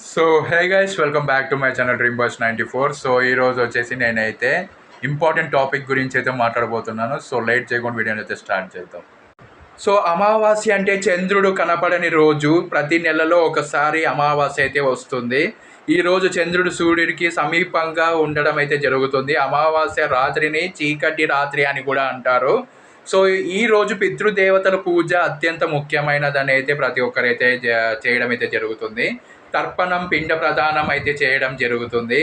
So hey guys, welcome back to my channel dream boys 94. So ఈరోజు వచ్చేసి నేనైతే important topic గురించి అయితే మాట్లాడబోతున్నాను. సో లేట్ చేయకుండా వీడియోని అయితే స్టార్ట్ చేద్దాం. సో అమావాస్య అంటే చంద్రుడు కనపడని రోజు. ప్రతి నెలలో ఒకసారి అమావాస్య అయితే వస్తుంది. ఈ రోజు చంద్రుడు సూర్యుడికి సమీపంగా ఉండడం అయితే జరుగుతుంది. అమావాస్య రాత్రిని చీకటి రాత్రి అని కూడా అంటారు. సో ఈ రోజు పితృదేవతల పూజ అత్యంత ముఖ్యమైనదని అయితే ప్రతి ఒక్కరైతే చేయడం అయితే జరుగుతుంది. తర్పణం, పిండ ప్రదానం అయితే చేయడం జరుగుతుంది.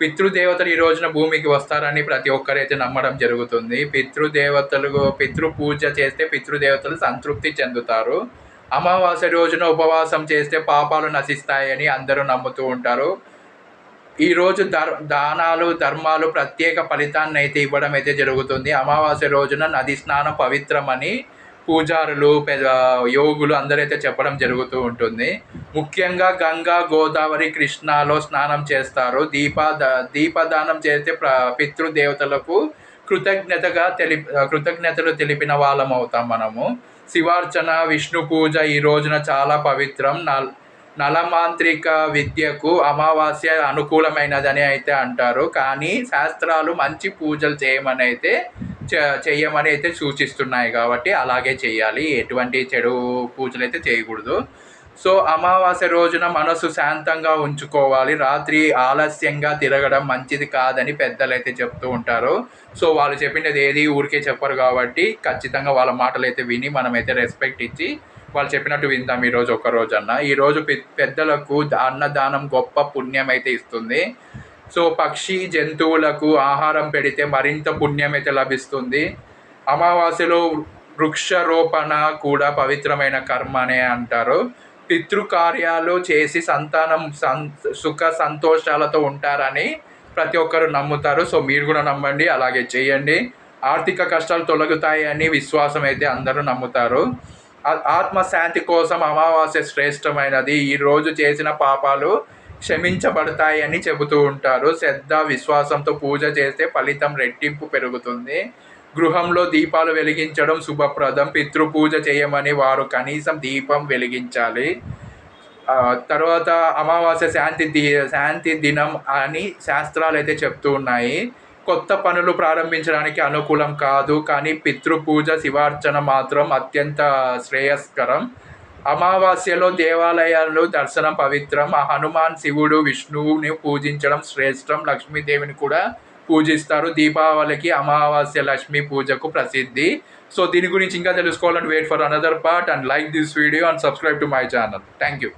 పితృదేవతలు ఈ రోజున భూమికి వస్తారని ప్రతి ఒక్కరైతే నమ్మడం జరుగుతుంది. పితృ పూజ చేస్తే పితృదేవతలు సంతృప్తి చెందుతారు. అమావాస్య రోజున ఉపవాసం చేస్తే పాపాలు నశిస్తాయని అందరూ నమ్ముతూ ఉంటారు. ఈరోజు దానాలు, ధర్మాలు ప్రత్యేక ఫలితాన్ని అయితే ఇవ్వడం అయితే జరుగుతుంది. అమావాస్య రోజున నది స్నానం పవిత్రమని పూజారులు, యోగులు అందరైతే చెప్పడం జరుగుతూ ఉంటుంది. ముఖ్యంగా గంగా, గోదావరి, కృష్ణాలో స్నానం చేస్తారు. దీపదానం చేస్తే పితృదేవతలకు కృతజ్ఞతలు తెలిపిన వాళ్ళం అవుతాం మనము. శివార్చన, విష్ణు పూజ ఈ రోజున చాలా పవిత్రం. నలమాంత్రిక విద్యకు అమావాస్య అనుకూలమైనదని అయితే అంటారు. కానీ శాస్త్రాలు మంచి పూజలు చేయమని అయితే సూచిస్తున్నాయి కాబట్టి అలాగే చేయాలి. ఎటువంటి చెడు పూజలు అయితే చేయకూడదు. సో అమావాస్య రోజున మనసు శాంతంగా ఉంచుకోవాలి. రాత్రి ఆలస్యంగా తిరగడం మంచిది కాదని పెద్దలు అయితే చెప్తూ ఉంటారు. సో వాళ్ళు చెప్పినది ఏది ఊరికే చెప్పరు కాబట్టి ఖచ్చితంగా వాళ్ళ మాటలు అయితే విని మనమైతే రెస్పెక్ట్ ఇచ్చి వాళ్ళు చెప్పినట్టు విందాం ఈరోజు ఒక్కరోజన్నా. ఈరోజు పెద్దలకు అన్నదానం గొప్ప పుణ్యం అయితే ఇస్తుంది. సో పక్షి, జంతువులకు ఆహారం పెడితే మరింత పుణ్యం అయితే లభిస్తుంది. అమావాస్యలో వృక్షారోపణ కూడా పవిత్రమైన కర్మ అనే అంటారు. పితృకార్యాలు చేసి సంతానం సుఖ సంతోషాలతో ఉంటారని ప్రతి ఒక్కరు నమ్ముతారు. సో మీరు కూడా నమ్మండి, అలాగే చేయండి. ఆర్థిక కష్టాలు తొలగుతాయి అని విశ్వాసం అయితే అందరూ నమ్ముతారు. ఆత్మశాంతి కోసం అమావాస్య శ్రేష్టమైనది. ఈరోజు చేసిన పాపాలు క్షమించబడతాయని చెబుతూ ఉంటారు. శ్రద్ధ, విశ్వాసంతో పూజ చేస్తే ఫలితం రెట్టింపు పెరుగుతుంది. గృహంలో దీపాలు వెలిగించడం శుభప్రదం. పితృపూజ చేయమని వారు కనీసం దీపం వెలిగించాలి. తర్వాత అమావాస్య శాంతి దినం అని శాస్త్రాలు అయితే చెప్తూ ఉన్నాయి. కొత్త పనులు ప్రారంభించడానికి అనుకూలం కాదు, కానీ పితృపూజ, శివార్చన మాత్రం అత్యంత శ్రేయస్కరం. అమావాస్యలో దేవాలయాలు దర్శనం పవిత్రం. హనుమాన్, శివుడు, విష్ణువుని పూజించడం శ్రేష్టం. లక్ష్మీదేవిని కూడా పూజిస్తారు. దీపావళికి అమావాస్య లక్ష్మీ పూజకు ప్రసిద్ధి. సో దీని గురించి ఇంకా తెలుసుకోవాలని wait for another part and like this video and subscribe to my channel. Thank you.